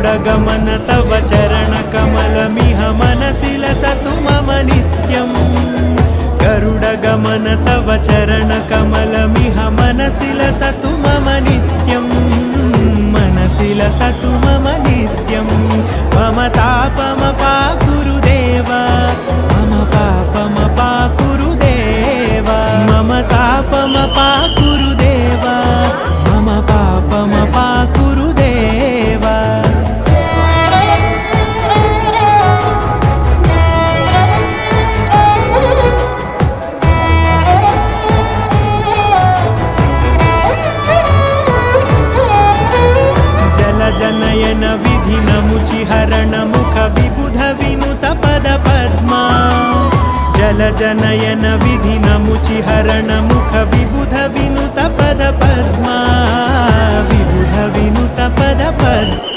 गरुडगमन तव चरणकमलमिह मनसि लसतु मम नित्यम् गरुडगमन तव चरणकमलमिह मनसि लसतु मम नित्यम् मनसि लसतु मम नित्यम् मम तापमपाकुरु देव मम पापमपाकुरु देव मम तापमपाकुरु देव मम पापमपाकुरु देव जनयन विधिनमुचिहरण मुख विबुध विनुत पद पद्मा जलजनयन विधिनमुचिहरण मुख विबुध विनुत पद पद्मा विबुध विनुत पद पद्मा